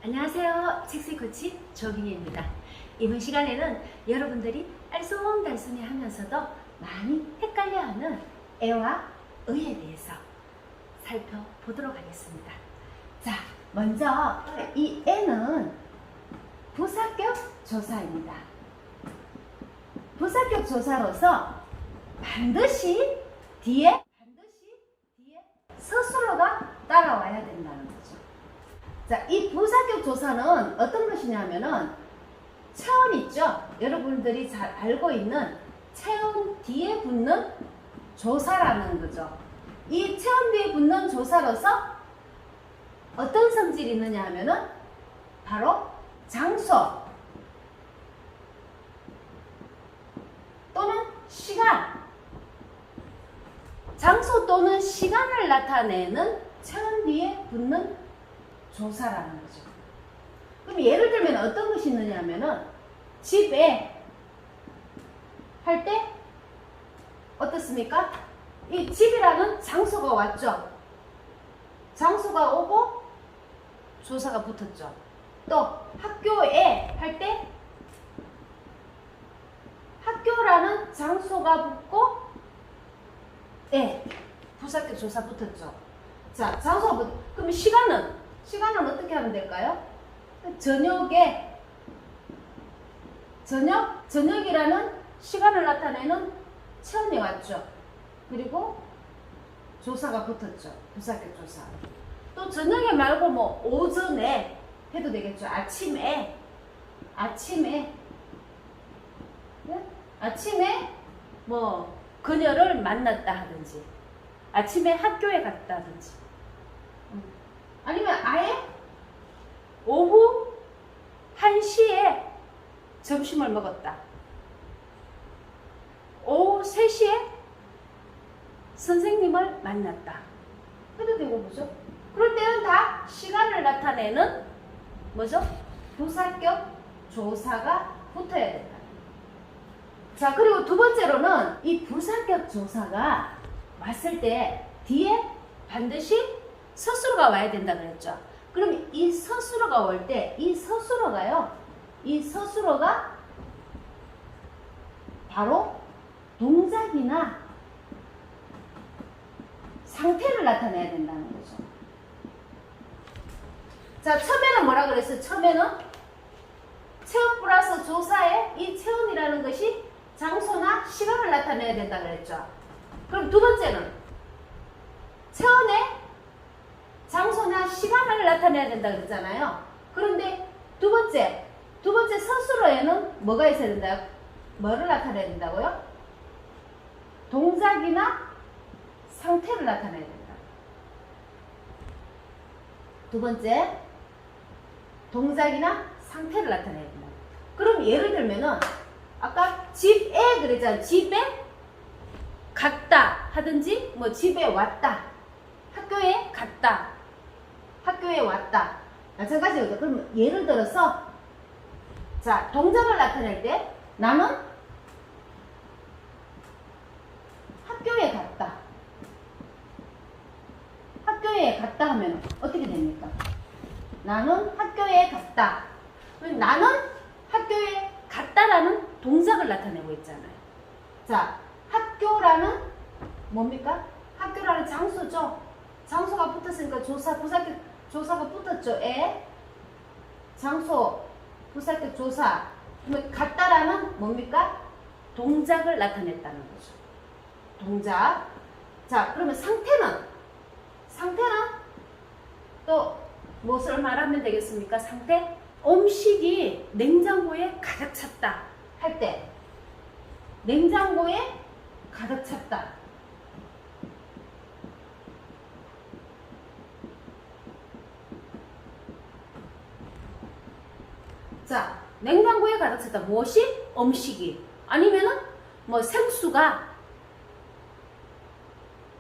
안녕하세요. 책쓰코치 조민희입니다. 이번 시간에는 여러분들이 알쏭달쏭해 하면서도 많이 헷갈려하는 애와 의에 대해서 살펴보도록 하겠습니다. 자, 먼저 이 애는 부사격 조사입니다. 부사격 조사로서 반드시 뒤에 서술어가 따라와야 된다는 거죠. 자, 이 부사격 조사는 어떤 것이냐면은 체온 있죠? 여러분들이 잘 알고 있는 체온 뒤에 붙는 조사라는 거죠. 이 체온 뒤에 붙는 조사로서 어떤 성질이 있느냐 하면은 바로 장소 또는 시간, 장소 또는 시간을 나타내는 체온 뒤에 붙는 조사라는 거죠. 그럼 예를 들면 어떤 것이 있느냐 하면은 집에 할 때 어떻습니까? 이 집이라는 장소가 왔죠. 장소가 오고 조사가 붙었죠. 또 학교에 할 때 학교라는 장소가 붙고 부사격 조사 붙었죠. 자, 장소가 붙. 그럼 시간은 어떻게 하면 될까요? 저녁이라는 시간을 나타내는 체온이 왔죠. 그리고 조사가 붙었죠. 부사격 조사. 또 저녁에 말고 뭐 오전에 해도 되겠죠. 아침에 뭐 그녀를 만났다 하든지, 아침에 학교에 갔다든지, 아니면 아예 오후 1시에 점심을 먹었다, 오후 3시에 선생님을 만났다 해도 되고, 뭐죠? 그럴 때는 다 시간을 나타내는 뭐죠? 부사격 조사가 붙어야 된다. 자, 그리고 두 번째로는 이 부사격 조사가 왔을 때 뒤에 반드시 서술어가 와야 된다 그랬죠. 그럼 이 서술어가 올 때 이 서술어가 바로 동작이나 상태를 나타내야 된다는 거죠. 자, 처음에는 뭐라 그랬어요? 처음에는 체온 플러스 조사에 이 체온이라는 것이 장소나 시간을 나타내야 된다 그랬죠. 그럼 두 번째는 체온에 장소나 시간을 나타내야 된다 그랬잖아요. 그런데 두 번째 서술어에는 뭐가 있어야 된다요? 뭐를 나타내야 된다고요? 동작이나 상태를 나타내야 된다. 두 번째, 동작이나 상태를 나타내야 된다. 그럼 예를 들면은 아까 집에 그랬잖아요. 집에 갔다 하든지, 뭐 집에 왔다, 학교에 갔다, 학교에 왔다, 마찬가지거든요. 그럼 예를 들어서 자, 동작을 나타낼 때 나는 학교에 갔다, 학교에 갔다 하면 어떻게 됩니까? 나는 학교에 갔다. 나는 학교에 갔다라는 동작을 나타내고 있잖아요. 자, 학교라는 뭡니까? 학교라는 장소죠. 장소가 붙었으니까 부사격 조사가 붙었죠. 장소, 부사격 조사. 그러면 갔다라는 뭡니까? 동작을 나타냈다는 거죠. 동작. 자, 그러면 상태는 또 무엇을 말하면 되겠습니까? 상태? 음식이 냉장고에 가득 찼다 할 때, 냉장고에 가득 찼다. 자, 냉장고에 가득 찼다. 무엇이? 음식이. 아니면은 뭐 생수가,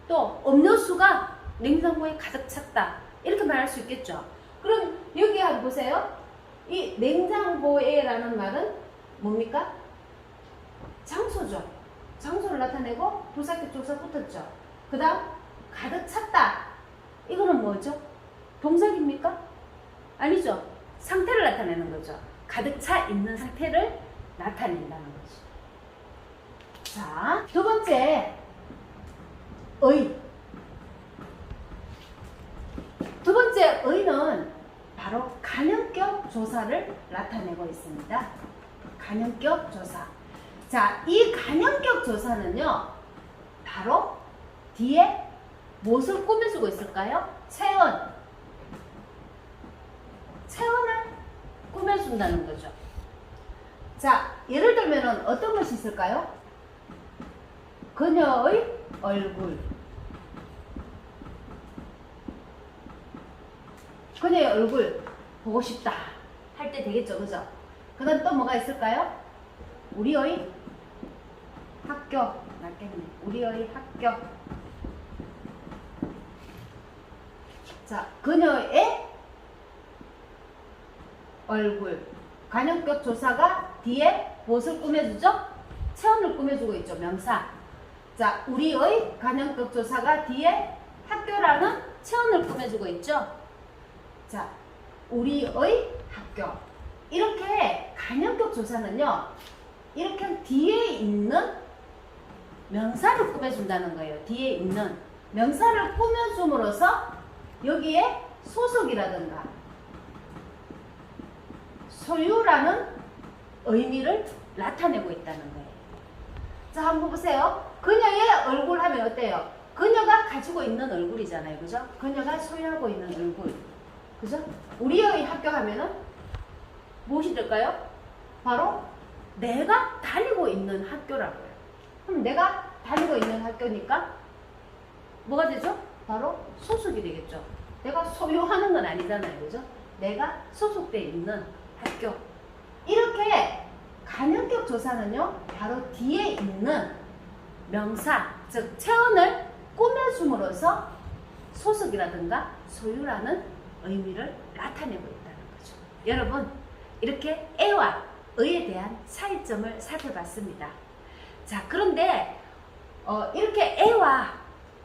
또 음료수가 냉장고에 가득 찼다. 이렇게 말할 수 있겠죠. 그럼 여기 한번 보세요. 이 냉장고에라는 말은 뭡니까? 장소죠. 장소를 나타내고 부사격 조사 붙었죠. 그 다음 가득 찼다. 이거는 뭐죠? 동작입니까? 아니죠. 상태를 나타내는 거죠. 가득 차 있는 상태를 나타낸다는 거죠. 자, 두 번째 의. 두 번째 의는 바로 간형격 조사를 나타내고 있습니다. 간형격 조사. 자, 이 간형격 조사는요, 바로 뒤에 무엇을 꾸며주고 있을까요? 체언. 체언을 꾸며준다는 거죠. 자, 예를 들면 어떤 것이 있을까요? 그녀의 얼굴. 그녀의 얼굴 보고 싶다 할 때 되겠죠, 그죠? 그 다음 또 뭐가 있을까요? 우리의 학교. 낫겠네. 우리의 학교. 자, 그녀의 얼굴. 간형격 조사가 뒤에 무엇을 꾸며주죠? 체언을 꾸며주고 있죠. 명사. 자, 우리의 간형격 조사가 뒤에 학교라는 체언을 꾸며주고 있죠. 자, 우리의 학교. 이렇게 간형격 조사는요, 이렇게 뒤에 있는 명사를 꾸며준다는 거예요. 뒤에 있는 명사를 꾸며줌으로써 여기에 소속이라든가 소유라는 의미를 나타내고 있다는 거예요. 자, 한번 보세요. 그녀의 얼굴 하면 어때요? 그녀가 가지고 있는 얼굴이잖아요. 그죠? 그녀가 소유하고 있는 얼굴. 그죠? 우리의 학교 하면은 무엇이 될까요? 바로 내가 다니고 있는 학교라고요. 그럼 내가 다니고 있는 학교니까 뭐가 되죠? 바로 소속이 되겠죠. 내가 소유하는 건 아니잖아요. 그죠? 내가 소속되어 있는 학교. 이렇게 간형격 조사는요, 바로 뒤에 있는 명사, 즉 체언을 꾸며줌으로써 소속이라든가 소유라는 의미를 나타내고 있다는 거죠. 여러분, 이렇게 애와 의에 대한 차이점을 살펴봤습니다. 자, 그런데 이렇게 애와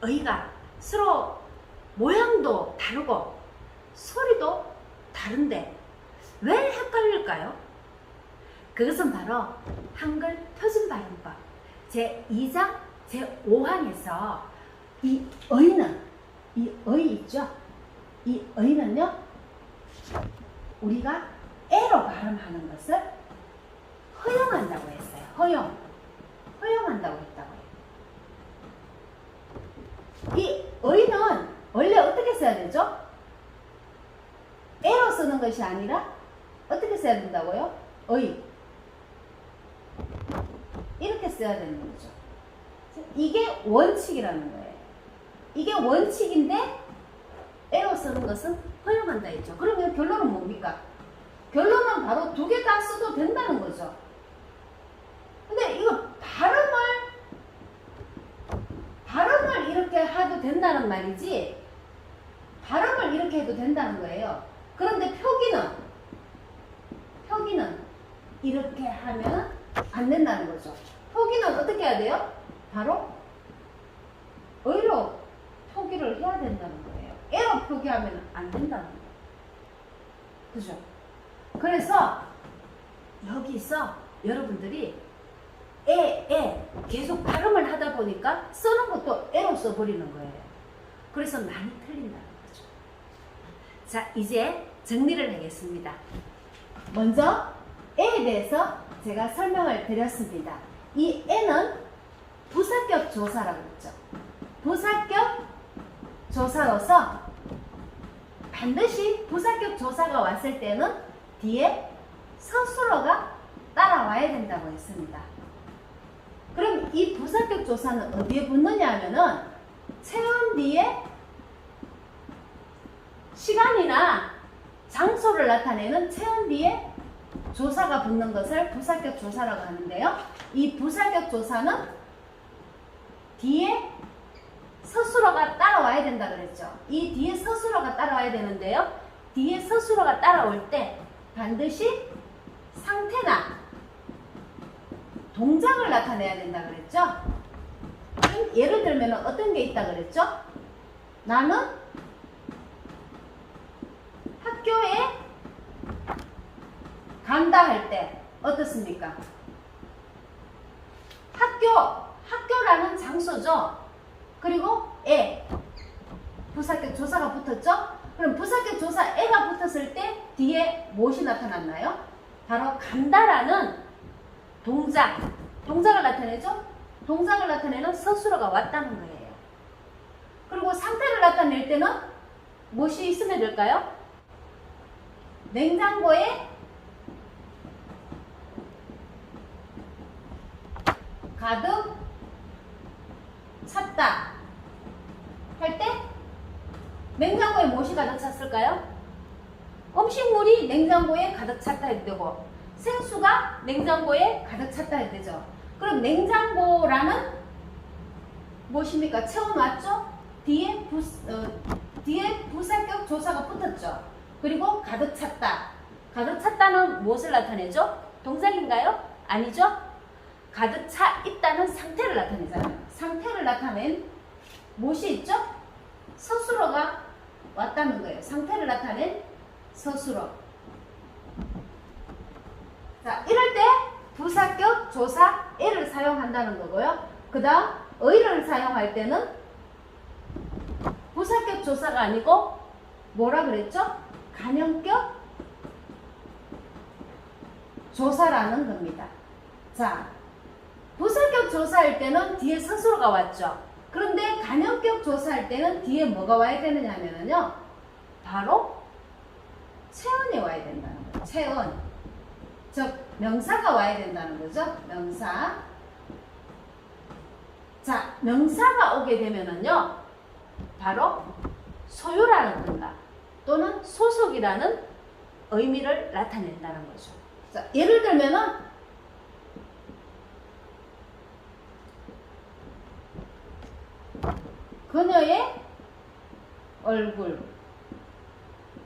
의가 서로 모양도 다르고 소리도 다른데 왜 헷갈릴까요? 그것은 바로 한글 표준 발음법 제2장 제5항에서 이 의는, 이 의 있죠? 이 의는요, 우리가 애로 발음하는 것을 허용한다고 했어요. 허용한다고 했다고요. 이 의는 원래 어떻게 써야 되죠? 애로 쓰는 것이 아니라 어떻게 써야 된다고요? 의. 이렇게 써야 되는 거죠. 이게 원칙이라는 거예요. 이게 원칙인데 애로 쓰는 것은 허용한다 했죠. 그러면 결론은 뭡니까? 결론은 바로 두 개 다 써도 된다는 거죠. 근데 이거 발음을 이렇게 해도 된다는 말이지, 발음을 이렇게 해도 된다는 거예요. 그런데 표기는 이렇게 하면 안 된다는 거죠. 표기는 어떻게 해야 돼요? 바로 의로 표기를 해야 된다는 거예요. 애로 표기하면 안 된다는 거예요. 그죠? 그래서 여기서 여러분들이 계속 발음을 하다 보니까 쓰는 것도 애로 써버리는 거예요. 그래서 많이 틀린다는 거죠. 자, 이제 정리를 하겠습니다. 먼저 애에 대해서 제가 설명을 드렸습니다. 이 애는 부사격 조사라고 했죠. 부사격 조사로서 반드시 부사격 조사가 왔을 때는 뒤에 서술어가 따라와야 된다고 했습니다. 그럼 이 부사격 조사는 어디에 붙느냐 하면은 체언 뒤에 시간이나 장소를 나타내는 체언 뒤에 조사가 붙는 것을 부사격 조사라고 하는데요. 이 부사격 조사는 뒤에 서술어가 따라와야 된다 그랬죠. 이 뒤에 서술어가 따라와야 되는데요. 뒤에 서술어가 따라올 때 반드시 상태나 동작을 나타내야 된다 그랬죠. 예를 들면 어떤 게 있다 그랬죠? 나는 학교에 간다 할 때 어떻습니까? 학교라는 장소죠. 그리고 부사격 조사가 붙었죠? 그럼 부사격 조사 애가 붙었을 때 뒤에 무엇이 나타났나요? 바로 간다라는 동작을 나타내죠? 동작을 나타내는 서술어가 왔다는 거예요. 그리고 상태를 나타낼 때는 무엇이 있으면 될까요? 냉장고에 가득 찼다 할 때 냉장고에 무엇이 가득 찼을까요? 음식물이 냉장고에 가득 찼다 해도 되고 생수가 냉장고에 가득 찼다 해도 되죠. 그럼 냉장고라는 무엇입니까? 체온 왔죠? 뒤에 부사격 조사가 붙었죠. 그리고 가득 찼다. 가득 찼다는 무엇을 나타내죠? 동작인가요? 아니죠? 가득 차 있다는 상태를 나타내잖아요. 상태를 나타낸 무엇이 있죠? 서술어가 왔다는 거예요. 상태를 나타낸 서술어. 자, 이럴 때 부사격 조사 에를 사용한다는 거고요. 그 다음 의를 사용할 때는 부사격 조사가 아니고 뭐라 그랬죠? 간형격 조사라는 겁니다. 자, 부사격 조사할 때는 뒤에 서술어가 왔죠. 그런데 간형격 조사할 때는 뒤에 뭐가 와야 되느냐면요. 바로 체언이 와야 된다는 거예요. 체언. 즉, 명사가 와야 된다는 거죠. 명사. 자, 명사가 오게 되면은요. 바로 소유라는 건가 또는 소속이라는 의미를 나타낸다는 거죠. 자, 예를 들면은 그녀의 얼굴.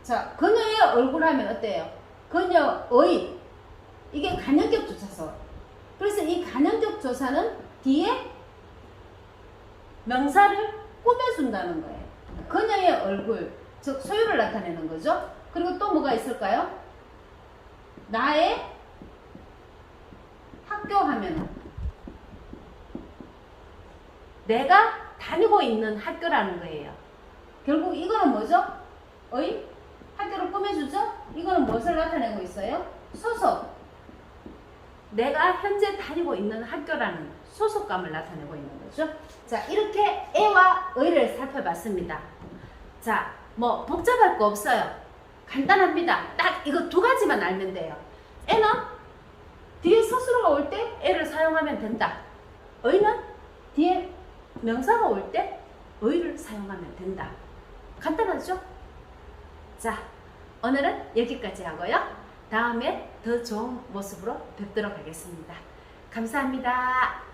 자, 그녀의 얼굴 하면 어때요? 그녀의 이게 간형격 조사서. 그래서 이 간형격 조사는 뒤에 명사를 꾸며준다는 거예요. 그녀의 얼굴, 즉 소유를 나타내는 거죠. 그리고 또 뭐가 있을까요? 나의 학교 하면은 내가 다니고 있는 학교라는 거예요. 결국 이거는 뭐죠? 학교를 꾸며주죠? 이거는 무엇을 나타내고 있어요? 소속. 내가 현재 다니고 있는 학교라는 소속감을 나타내고 있는 거죠. 자, 이렇게 애와 의를 살펴봤습니다. 자, 뭐 복잡할 거 없어요. 간단합니다. 딱 이거 두 가지만 알면 돼요. 애는 뒤에 서술어가 올 때 애를 사용하면 된다. 의는 뒤에 명사가 올 때 의를 사용하면 된다. 간단하죠? 자, 오늘은 여기까지 하고요. 다음에 더 좋은 모습으로 뵙도록 하겠습니다. 감사합니다.